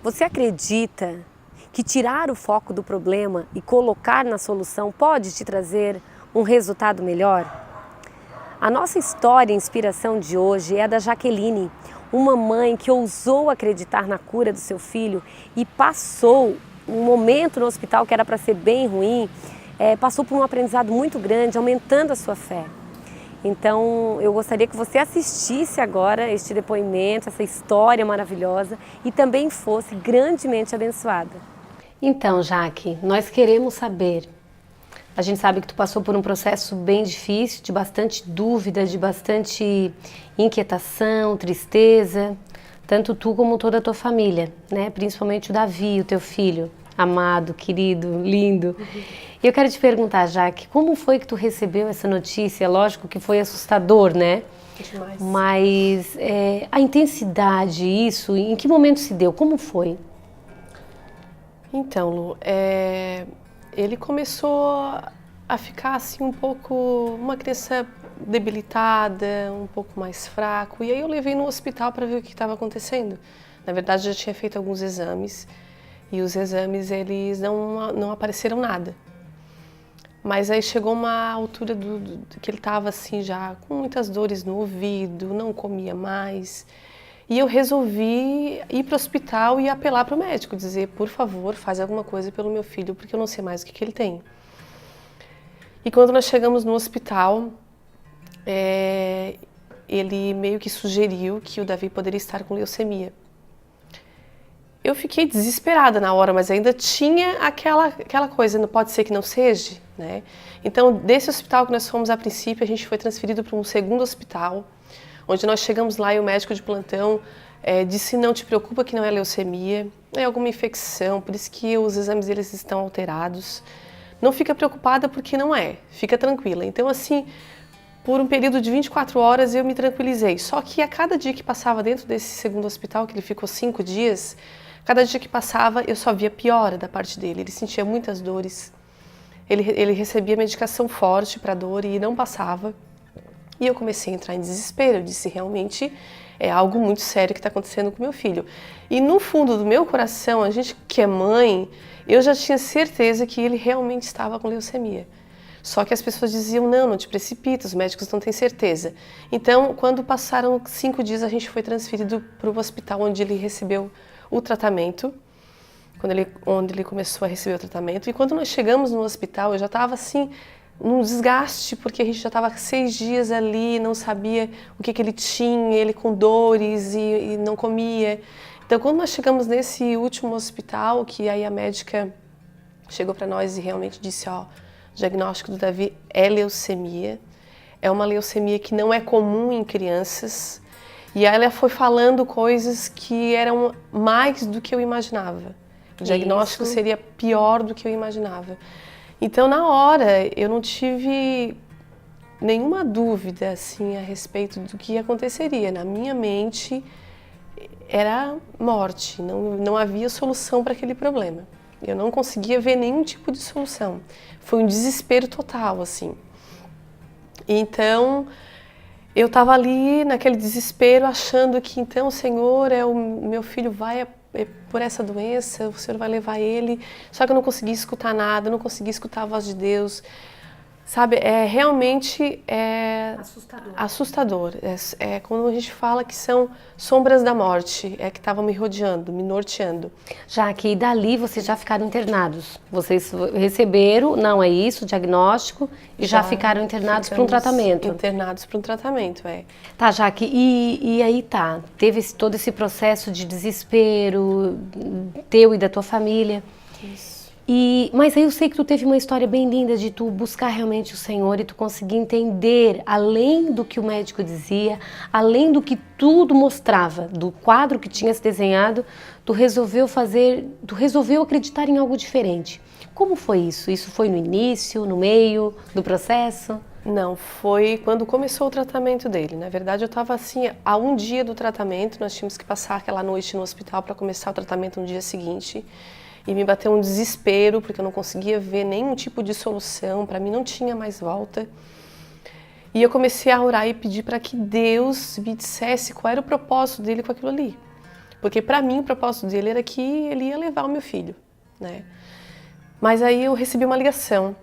Você acredita que tirar o foco do problema e colocar na solução pode te trazer um resultado melhor? A nossa história e inspiração de hoje é a da Jaqueline, uma mãe que ousou acreditar na cura do seu filho e passou um momento no hospital que era para ser bem ruim, passou por um aprendizado muito grande, aumentando a sua fé. Então, eu gostaria que você assistisse agora este depoimento, essa história maravilhosa e também fosse grandemente abençoada. Então, Jaque, nós queremos saber. A gente sabe que tu passou por um processo bem difícil, de bastante dúvida, de bastante inquietação, tristeza, tanto tu como toda a tua família, né? Principalmente o Davi, o teu filho, amado, querido, lindo. E eu quero te perguntar, Jaque, como foi que tu recebeu essa notícia? Lógico que foi assustador, né? Demais. Mas a intensidade, isso, em que momento se deu? Como foi? Então, Lu, ele começou a ficar assim um pouco, uma criança debilitada, um pouco mais fraco. E aí eu levei no hospital para ver o que estava acontecendo. Na verdade, eu já tinha feito alguns exames e os exames eles não apareceram nada. Mas aí chegou uma altura que ele estava assim já com muitas dores no ouvido, não comia mais. E eu resolvi ir para o hospital e apelar para o médico, dizer, por favor, faz alguma coisa pelo meu filho, porque eu não sei mais o que ele tem. E quando nós chegamos no hospital, ele meio que sugeriu que o Davi poderia estar com leucemia. Eu fiquei desesperada na hora, mas ainda tinha aquela coisa, não pode ser que não seja, né? Então, desse hospital que nós fomos a princípio, a gente foi transferido para um segundo hospital, onde nós chegamos lá e o médico de plantão disse, não te preocupa que não é leucemia, é alguma infecção, por isso que os exames deles estão alterados. Não fica preocupada porque não é, fica tranquila. Então, assim, por um período de 24 horas eu me tranquilizei. Só que a cada dia que passava dentro desse segundo hospital, que ele ficou 5 dias, cada dia que passava eu só via piora da parte dele. Ele sentia muitas dores, ele recebia medicação forte para dor e não passava. E eu comecei a entrar em desespero, eu disse, realmente é algo muito sério que está acontecendo com meu filho. E no fundo do meu coração, a gente que é mãe, eu já tinha certeza que ele realmente estava com leucemia. Só que as pessoas diziam, não te precipita, os médicos não têm certeza. Então, quando passaram 5 dias, a gente foi transferido para o hospital onde ele recebeu o tratamento, onde ele começou a receber o tratamento. E quando nós chegamos no hospital, eu já estava assim, num desgaste, porque a gente já estava 6 dias ali, não sabia o que ele tinha, ele com dores e não comia. Então, quando nós chegamos nesse último hospital, que aí a médica chegou para nós e realmente disse, ó, o diagnóstico do Davi é leucemia, é uma leucemia que não é comum em crianças, e aí ela foi falando coisas que eram mais do que eu imaginava. O diagnóstico seria pior do que eu imaginava. Então, na hora, eu não tive nenhuma dúvida assim, a respeito do que aconteceria. Na minha mente, era morte, não havia solução para aquele problema. Eu não conseguia ver nenhum tipo de solução. Foi um desespero total, assim. Então, eu estava ali naquele desespero, achando que, então, Senhor, o meu filho vai por essa doença, o Senhor vai levar ele. Só que eu não conseguia escutar nada, não conseguia escutar a voz de Deus. Sabe, realmente assustador. É quando a gente fala que são sombras da morte, que estavam me rodeando, me norteando. Já que dali vocês já ficaram internados. Vocês receberam, não é isso, o diagnóstico, e já ficaram internados para um tratamento. Internados para um tratamento, Tá, Jaque, e aí tá, teve todo esse processo de desespero teu e da tua família. Isso. Mas aí eu sei que tu teve uma história bem linda de tu buscar realmente o Senhor e tu conseguir entender, além do que o médico dizia, além do que tudo mostrava, do quadro que tinha se desenhado, tu resolveu acreditar em algo diferente. Como foi isso? Isso foi no início, no meio do processo? Não, foi quando começou o tratamento dele. Na verdade, eu estava assim, a um dia do tratamento, nós tínhamos que passar aquela noite no hospital para começar o tratamento no dia seguinte. e me bateu um desespero, porque eu não conseguia ver nenhum tipo de solução, para mim não tinha mais volta. E eu comecei a orar e pedir para que Deus me dissesse qual era o propósito dele com aquilo ali. Porque para mim o propósito dele era que ele ia levar o meu filho, né? Mas aí eu recebi uma ligação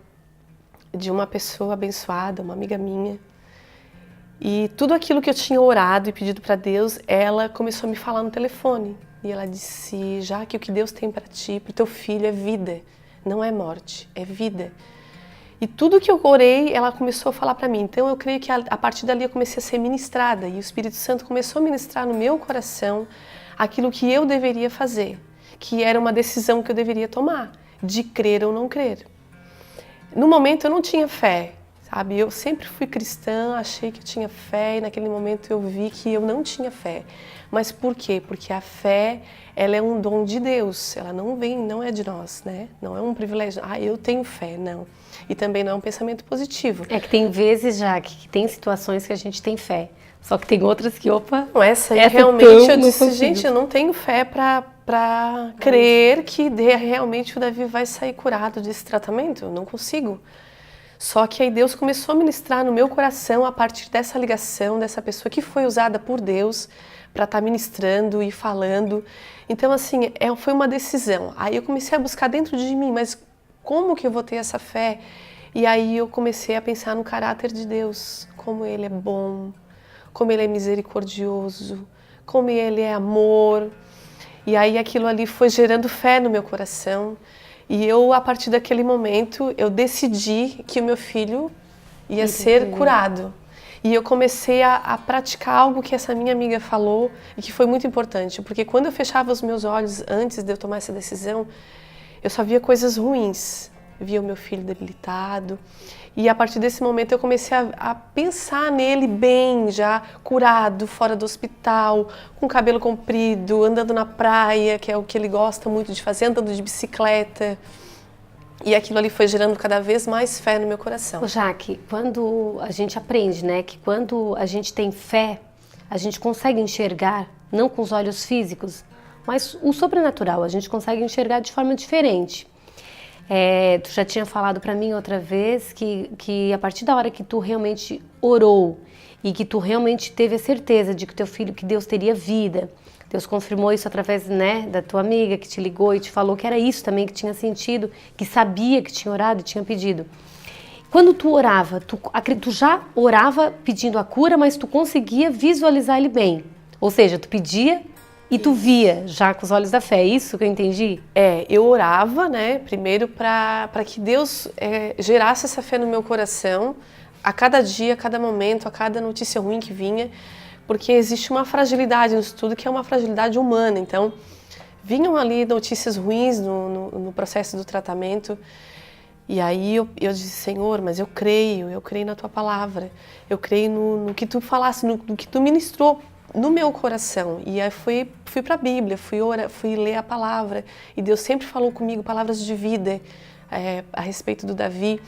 de uma pessoa abençoada, uma amiga minha. E tudo aquilo que eu tinha orado e pedido para Deus, ela começou a me falar no telefone. E ela disse, já que o que Deus tem para ti, para o teu filho é vida, não é morte, é vida. E tudo que eu orei, ela começou a falar para mim. Então eu creio que a partir dali eu comecei a ser ministrada. E o Espírito Santo começou a ministrar no meu coração aquilo que eu deveria fazer, que era uma decisão que eu deveria tomar, de crer ou não crer. No momento eu não tinha fé, sabe? Eu sempre fui cristã, achei que eu tinha fé e naquele momento eu vi que eu não tinha fé. Mas por quê? Porque a fé, ela é um dom de Deus, ela não é de nós, né? Não é um privilégio. Eu tenho fé, não. E também não é um pensamento positivo. É que tem vezes, já que tem situações que a gente tem fé. Só que tem outras que, Essa realmente eu disse, gente, eu não tenho fé para crer que realmente o Davi vai sair curado desse tratamento. Eu não consigo. Só que aí Deus começou a ministrar no meu coração a partir dessa ligação, dessa pessoa que foi usada por Deus para estar ministrando e falando. Então, assim, foi uma decisão. Aí eu comecei a buscar dentro de mim, mas como que eu vou ter essa fé? E aí eu comecei a pensar no caráter de Deus, como Ele é bom, como Ele é misericordioso, como Ele é amor. E aí aquilo ali foi gerando fé no meu coração. E eu, a partir daquele momento, eu decidi que o meu filho ia ser curado. E eu comecei a praticar algo que essa minha amiga falou e que foi muito importante. Porque quando eu fechava os meus olhos antes de eu tomar essa decisão, eu só via coisas ruins. Via o meu filho debilitado. E a partir desse momento eu comecei a pensar nele bem, já curado, fora do hospital, com cabelo comprido, andando na praia, que é o que ele gosta muito de fazer, andando de bicicleta. E aquilo ali foi gerando cada vez mais fé no meu coração. Jaque, quando a gente aprende, né, que quando a gente tem fé, a gente consegue enxergar, não com os olhos físicos, mas o sobrenatural, a gente consegue enxergar de forma diferente. Tu já tinha falado para mim outra vez que a partir da hora que tu realmente orou e que tu realmente teve a certeza de que teu filho, que Deus teria vida, Deus confirmou isso através, né, da tua amiga que te ligou e te falou que era isso também que tinha sentido, que sabia que tinha orado e tinha pedido. Quando tu orava, tu já orava pedindo a cura, mas tu conseguia visualizar ele bem. Ou seja, tu pedia e tu via já com os olhos da fé, é isso que eu entendi? Eu orava, né, primeiro para que Deus gerasse essa fé no meu coração, a cada dia, a cada momento, a cada notícia ruim que vinha, porque existe uma fragilidade nisso tudo que é uma fragilidade humana. Então, vinham ali notícias ruins no processo do tratamento, e aí eu disse, Senhor, mas eu creio na Tua palavra, eu creio no que Tu falasse, no que Tu ministrou no meu coração. E aí fui para a Bíblia, fui ler a palavra, e Deus sempre falou comigo palavras de vida a respeito do Davi.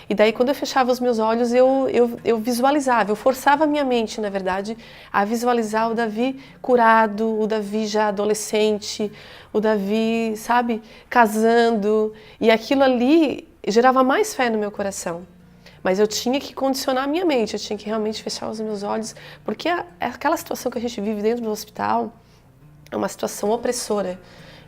E daí quando eu fechava os meus olhos, eu visualizava, eu forçava a minha mente, na verdade, a visualizar o Davi curado, o Davi já adolescente, o Davi, sabe, casando, e aquilo ali gerava mais fé no meu coração. Mas eu tinha que condicionar a minha mente, eu tinha que realmente fechar os meus olhos, porque aquela situação que a gente vive dentro do hospital é uma situação opressora.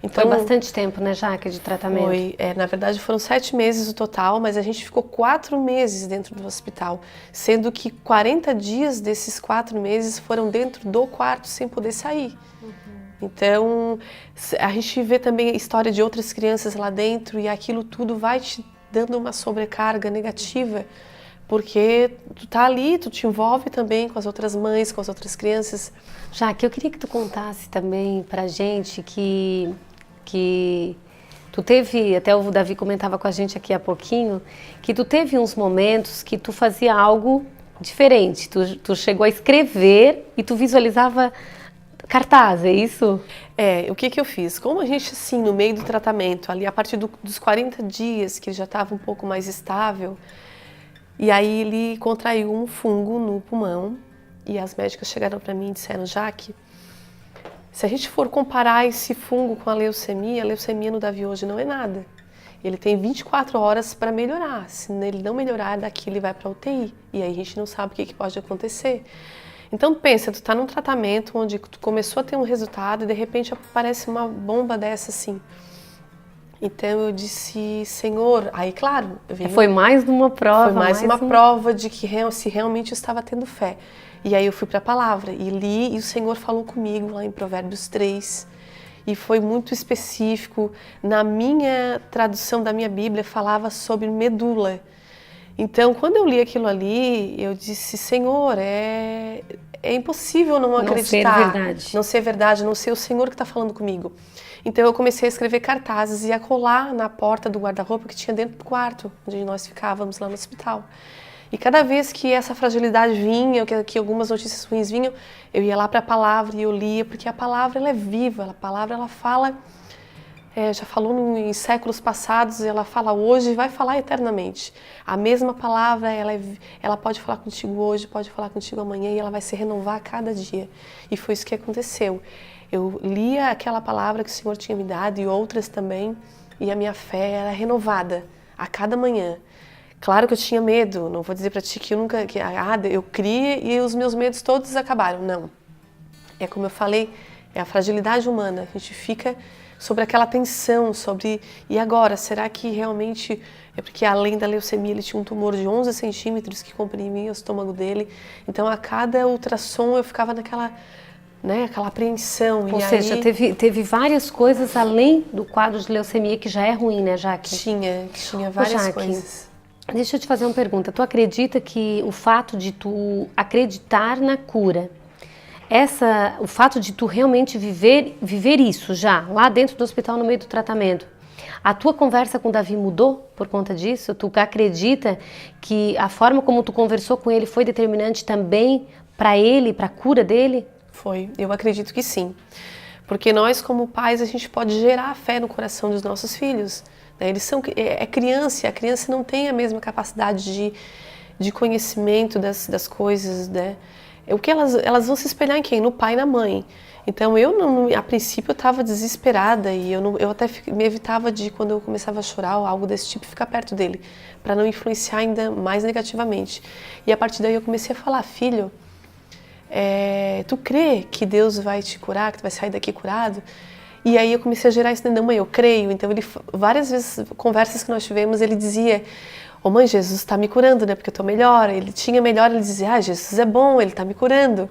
Então, foi bastante tempo, né, Jaque, de tratamento? Foi, na verdade foram 7 meses o total, mas a gente ficou 4 meses dentro do hospital, sendo que 40 dias desses 4 meses foram dentro do quarto sem poder sair. Então, a gente vê também a história de outras crianças lá dentro e aquilo tudo vai te dando uma sobrecarga negativa, porque tu tá ali, tu te envolve também com as outras mães, com as outras crianças. Jaque, eu queria que tu contasse também pra gente que tu teve, até o Davi comentava com a gente aqui há pouquinho, que tu teve uns momentos que tu fazia algo diferente, tu chegou a escrever e tu visualizava cartaz, é isso? O que eu fiz? Como a gente, assim, no meio do tratamento, ali a partir dos 40 dias, que ele já estava um pouco mais estável, e aí ele contraiu um fungo no pulmão, e as médicas chegaram para mim e disseram, Jaque, Se a gente for comparar esse fungo com a leucemia no Davi hoje não é nada. Ele tem 24 horas para melhorar. Se ele não melhorar, daqui ele vai para a UTI. E aí a gente não sabe o que pode acontecer. Então pensa, tu tá num tratamento onde tu começou a ter um resultado e de repente aparece uma bomba dessa assim. Então eu disse, Senhor, aí claro... Foi mais uma prova. Foi mais uma prova de que se realmente eu estava tendo fé. E aí eu fui para a palavra e li e o Senhor falou comigo lá em Provérbios 3. E foi muito específico. Na minha tradução da minha Bíblia falava sobre medula. Então quando eu li aquilo ali, eu disse, Senhor, é impossível não acreditar. Não ser verdade. Não ser verdade, não ser o Senhor que está falando comigo. Então eu comecei a escrever cartazes e a colar na porta do guarda-roupa que tinha dentro do quarto, onde nós ficávamos lá no hospital. E cada vez que essa fragilidade vinha, que algumas notícias ruins vinham, eu ia lá para a palavra e eu lia, porque a palavra ela é viva, a palavra ela fala, já falou em séculos passados, ela fala hoje e vai falar eternamente. A mesma palavra, ela pode falar contigo hoje, pode falar contigo amanhã e ela vai se renovar a cada dia. E foi isso que aconteceu. Eu lia aquela palavra que o Senhor tinha me dado e outras também, e a minha fé era renovada a cada manhã. Claro que eu tinha medo, não vou dizer para ti que eu criei e os meus medos todos acabaram, não. É como eu falei, é a fragilidade humana, a gente fica sobre aquela tensão, e agora, será que realmente, é porque além da leucemia ele tinha um tumor de 11 centímetros que comprimia o estômago dele, então a cada ultrassom eu ficava naquela... aquela apreensão. Ou seja, teve várias coisas além do quadro de leucemia que já é ruim, né, Jaque? Tinha várias coisas. Deixa eu te fazer uma pergunta. Tu acredita que o fato de tu acreditar na cura, o fato de tu realmente viver isso já, lá dentro do hospital, no meio do tratamento, a tua conversa com o Davi mudou por conta disso? Tu acredita que a forma como tu conversou com ele foi determinante também para ele, para a cura dele? Foi, eu acredito que sim. Porque nós, como pais, a gente pode gerar fé no coração dos nossos filhos. Né? Eles são criança, a criança não tem a mesma capacidade de conhecimento das coisas, né? O que elas vão se espelhar em quem? No pai e na mãe. Então a princípio eu estava desesperada e eu até me evitava de, quando eu começava a chorar ou algo desse tipo, ficar perto dele, para não influenciar ainda mais negativamente. E a partir daí eu comecei a falar, filho, tu crê que Deus vai te curar, que tu vai sair daqui curado? E aí eu comecei a gerar isso dentro da mãe, eu creio. Então várias vezes, conversas que nós tivemos, ele dizia, mãe, Jesus está me curando, né? Porque eu estou melhor. Ele tinha melhor, ele dizia, Jesus é bom, ele está me curando.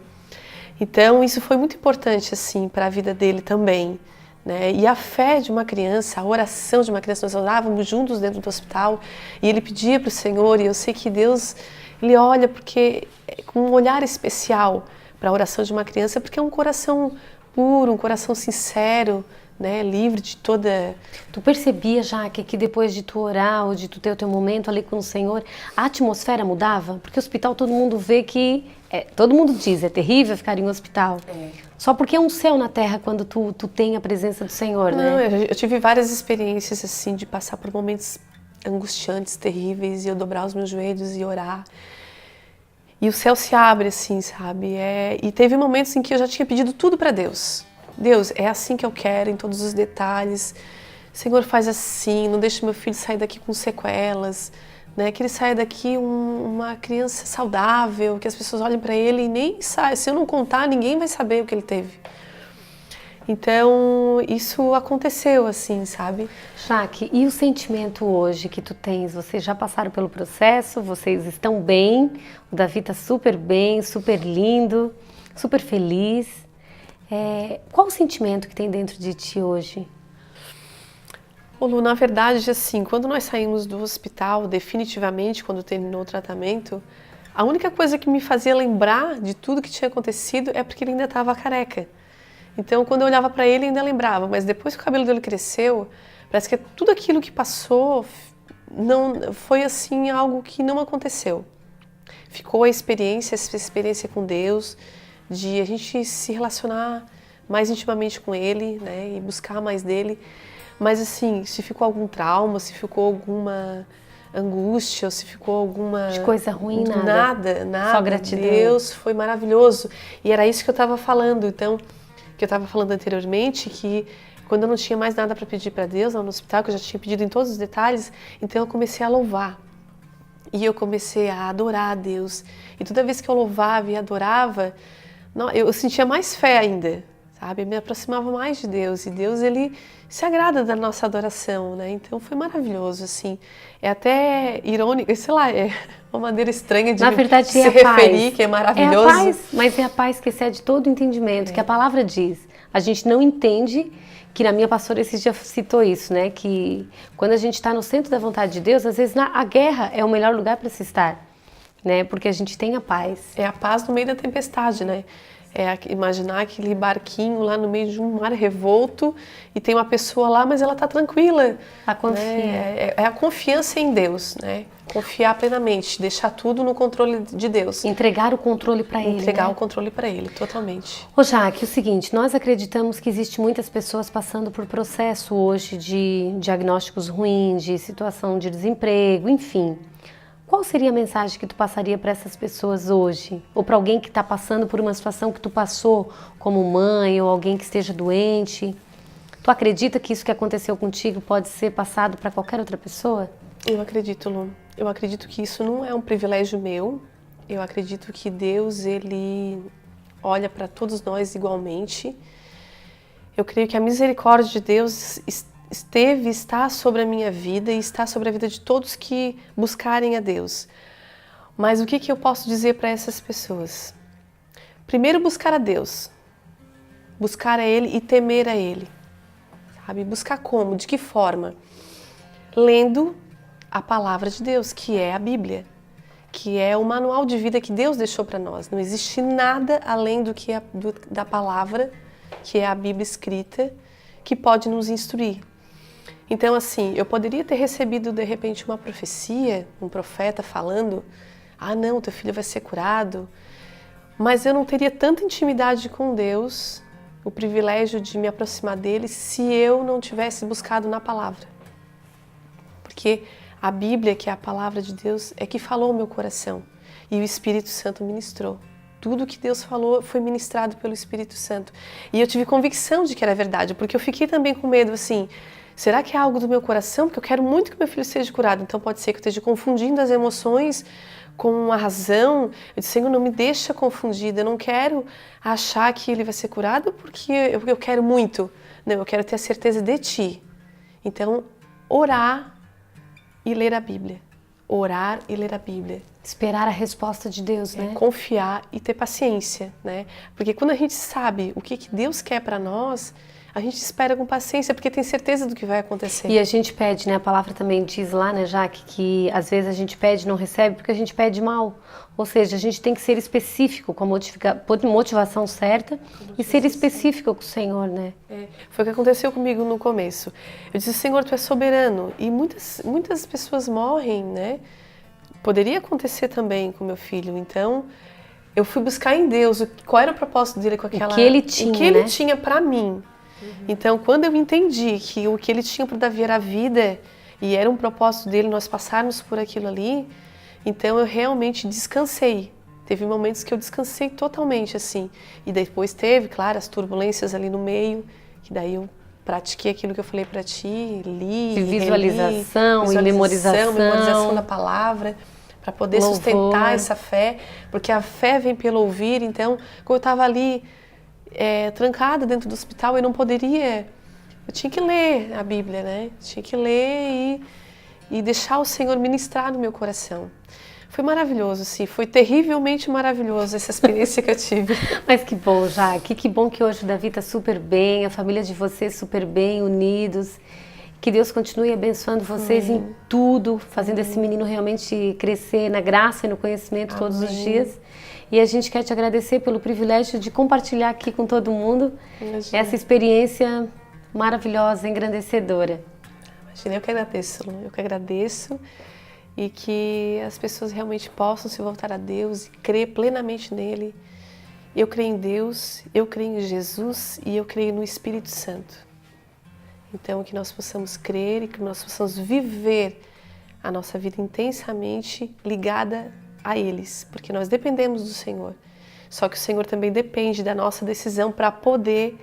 Então isso foi muito importante assim para a vida dele também, né? E a fé de uma criança, a oração de uma criança, nós orávamos juntos dentro do hospital e ele pedia para o Senhor, e eu sei que Deus, ele olha porque com um olhar especial para a oração de uma criança, porque é um coração puro, um coração sincero, né, livre de toda... Tu percebia, Jaque, que depois de tu orar ou de tu ter o teu momento ali com o Senhor, a atmosfera mudava? Porque o hospital todo mundo vê que... todo mundo diz, é terrível ficar em um hospital. Só porque é um céu na terra quando tu tem a presença do Senhor, né? Não, eu tive várias experiências assim de passar por momentos angustiantes, terríveis, e eu dobrar os meus joelhos e orar. E o céu se abre assim, sabe? E teve momentos em que eu já tinha pedido tudo para Deus. Deus, é assim que eu quero, em todos os detalhes. Senhor, faz assim, não deixe meu filho sair daqui com sequelas, né? Que ele saia daqui uma criança saudável, que as pessoas olhem para ele e nem saibam. Se eu não contar, ninguém vai saber o que ele teve. Então, isso aconteceu assim, sabe? Jaque, e o sentimento hoje que tu tens? Vocês já passaram pelo processo, vocês estão bem, o Davi está super bem, super lindo, super feliz. Qual o sentimento que tem dentro de ti hoje? Lu, na verdade, assim, quando nós saímos do hospital, definitivamente, quando terminou o tratamento, a única coisa que me fazia lembrar de tudo que tinha acontecido é porque ele ainda estava careca. Então, quando eu olhava para ele, eu ainda lembrava, mas depois que o cabelo dele cresceu, parece que tudo aquilo que passou não foi assim algo que não aconteceu. Ficou essa experiência com Deus, de a gente se relacionar mais intimamente com Ele, né, e buscar mais dele. Mas assim, se ficou algum trauma, se ficou alguma angústia, ou se ficou alguma... De coisa ruim, nada. Nada. Só gratidão. Deus foi maravilhoso. E era isso que eu estava falando. Então, que eu estava falando anteriormente, que quando eu não tinha mais nada para pedir para Deus lá no hospital, que eu já tinha pedido em todos os detalhes, então eu comecei a louvar. E eu comecei a adorar a Deus. E toda vez que eu louvava e adorava, eu sentia mais fé ainda, sabe? Eu me aproximava mais de Deus. E Deus, Ele se agrada da nossa adoração, né? Então foi maravilhoso, assim. É até irônico, sei lá, é uma maneira estranha de Na verdade, se referir, que é maravilhoso. É a paz, mas é a paz que excede todo o entendimento, que a palavra diz. A gente não entende, que na minha pastora esse dia citou isso, né? Que quando a gente está no centro da vontade de Deus, às vezes a guerra é o melhor lugar para se estar, né? Porque a gente tem a paz. É a paz no meio da tempestade, né? Imaginar aquele barquinho lá no meio de um mar revolto e tem uma pessoa lá, mas ela está tranquila. A confiança. Né? É a confiança em Deus, né? Confiar plenamente, deixar tudo no controle de Deus. Entregar o controle para Ele. Entregar né? o controle para Ele, totalmente. Ô Jaque, o seguinte, nós acreditamos que existe muitas pessoas passando por processo hoje de diagnósticos ruins, de situação de desemprego, enfim. Qual seria a mensagem que tu passaria para essas pessoas hoje? Ou para alguém que está passando por uma situação que tu passou como mãe ou alguém que esteja doente? Tu acredita que isso que aconteceu contigo pode ser passado para qualquer outra pessoa? Eu acredito, Lu. Eu acredito que isso não é um privilégio meu. Eu acredito que Deus, Ele olha para todos nós igualmente. Eu creio que a misericórdia de Deus está sobre a minha vida e está sobre a vida de todos que buscarem a Deus. Mas o que eu posso dizer para essas pessoas? Primeiro, buscar a Deus. Buscar a Ele e temer a Ele. Sabe? Buscar como? De que forma? Lendo a palavra de Deus, que é a Bíblia, que é o manual de vida que Deus deixou para nós. Não existe nada além da palavra, que é a Bíblia escrita, que pode nos instruir. Então, assim, eu poderia ter recebido, de repente, uma profecia, um profeta falando, não, teu filho vai ser curado, mas eu não teria tanta intimidade com Deus, o privilégio de me aproximar dele, se eu não tivesse buscado na palavra. Porque a Bíblia, que é a palavra de Deus, é que falou o meu coração e o Espírito Santo ministrou. Tudo que Deus falou foi ministrado pelo Espírito Santo. E eu tive convicção de que era verdade, porque eu fiquei também com medo, assim, será que é algo do meu coração? Porque eu quero muito que meu filho seja curado, então pode ser que eu esteja confundindo as emoções com a razão. Eu disse, Senhor, não me deixa confundida, eu não quero achar que ele vai ser curado porque eu quero muito. Não, eu quero ter a certeza de Ti. Então, orar e ler a Bíblia. Orar e ler a Bíblia. Esperar a resposta de Deus, né? Confiar e ter paciência, né? Porque quando a gente sabe o que Deus quer para nós, a gente espera com paciência, porque tem certeza do que vai acontecer. E a gente pede, né? A palavra também diz lá, né, Jaque, que às vezes a gente pede e não recebe porque a gente pede mal. Ou seja, a gente tem que ser específico com a motivação certa e ser específico com o Senhor, né? Foi o que aconteceu comigo no começo. Eu disse, Senhor, Tu és soberano. E muitas pessoas morrem, né? Poderia acontecer também com meu filho. Então, eu fui buscar em Deus qual era o propósito dele com aquela... O que Ele tinha, o que Ele tinha para mim. Então, quando eu entendi que o que Ele tinha para Davi era a vida e era um propósito dele nós passarmos por aquilo ali, então eu realmente descansei. Teve momentos que eu descansei totalmente, assim. E depois teve, claro, as turbulências ali no meio, que daí eu pratiquei aquilo que eu falei para ti, li, visualização e memorização da palavra, para poder sustentar essa fé, porque a fé vem pelo ouvir. Então, quando eu estava ali trancada dentro do hospital, eu não poderia, eu tinha que ler a Bíblia, né? Tinha que ler e deixar o Senhor ministrar no meu coração. Foi maravilhoso, assim, foi terrivelmente maravilhoso essa experiência que eu tive. Mas que bom, Jaque, que bom que hoje o Davi está super bem, a família de vocês super bem, unidos. Que Deus continue abençoando vocês em tudo, fazendo esse menino realmente crescer na graça e no conhecimento todos os dias. E a gente quer te agradecer pelo privilégio de compartilhar aqui com todo mundo essa experiência maravilhosa, engrandecedora. Imagina, eu que agradeço, Lu, eu que agradeço. E que as pessoas realmente possam se voltar a Deus e crer plenamente nele. Eu creio em Deus, eu creio em Jesus e eu creio no Espírito Santo. Então, que nós possamos crer e que nós possamos viver a nossa vida intensamente ligada a eles, porque nós dependemos do Senhor. Só que o Senhor também depende da nossa decisão para poder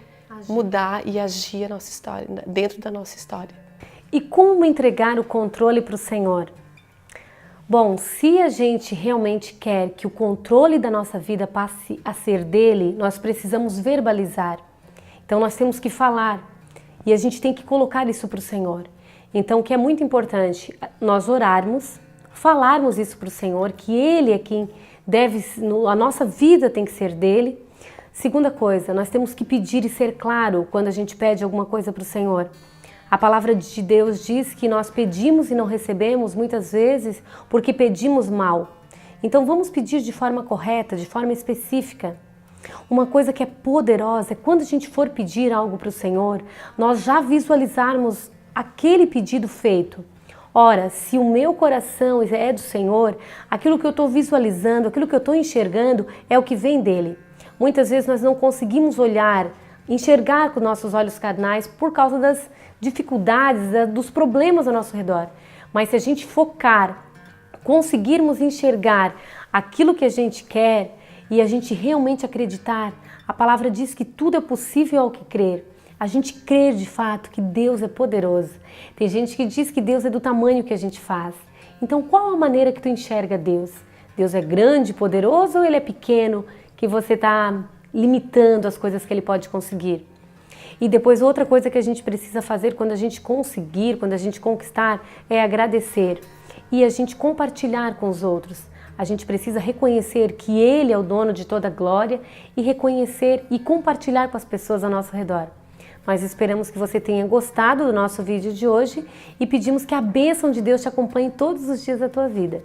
mudar e agir a nossa história, dentro da nossa história. E como entregar o controle para o Senhor? Bom, se a gente realmente quer que o controle da nossa vida passe a ser dele, nós precisamos verbalizar. Então nós temos que falar e a gente tem que colocar isso para o Senhor. Então o que é muito importante, nós orarmos, falarmos isso para o Senhor, que Ele é quem deve, a nossa vida tem que ser dele. Segunda coisa, nós temos que pedir e ser claro quando a gente pede alguma coisa para o Senhor. A palavra de Deus diz que nós pedimos e não recebemos muitas vezes porque pedimos mal. Então vamos pedir de forma correta, de forma específica. Uma coisa que é poderosa é quando a gente for pedir algo para o Senhor, nós já visualizarmos aquele pedido feito. Ora, se o meu coração é do Senhor, aquilo que eu estou visualizando, aquilo que eu estou enxergando é o que vem dele. Muitas vezes nós não conseguimos enxergar com nossos olhos carnais por causa das dificuldades, dos problemas ao nosso redor. Mas se a gente focar, conseguirmos enxergar aquilo que a gente quer e a gente realmente acreditar, a palavra diz que tudo é possível ao que crer. A gente crer de fato que Deus é poderoso. Tem gente que diz que Deus é do tamanho que a gente faz. Então qual a maneira que tu enxerga Deus? Deus é grande, poderoso ou Ele é pequeno, que você está limitando as coisas que Ele pode conseguir? E depois outra coisa que a gente precisa fazer quando a gente conseguir, quando a gente conquistar, é agradecer. E a gente compartilhar com os outros. A gente precisa reconhecer que Ele é o dono de toda a glória e reconhecer e compartilhar com as pessoas ao nosso redor. Nós esperamos que você tenha gostado do nosso vídeo de hoje e pedimos que a bênção de Deus te acompanhe todos os dias da tua vida.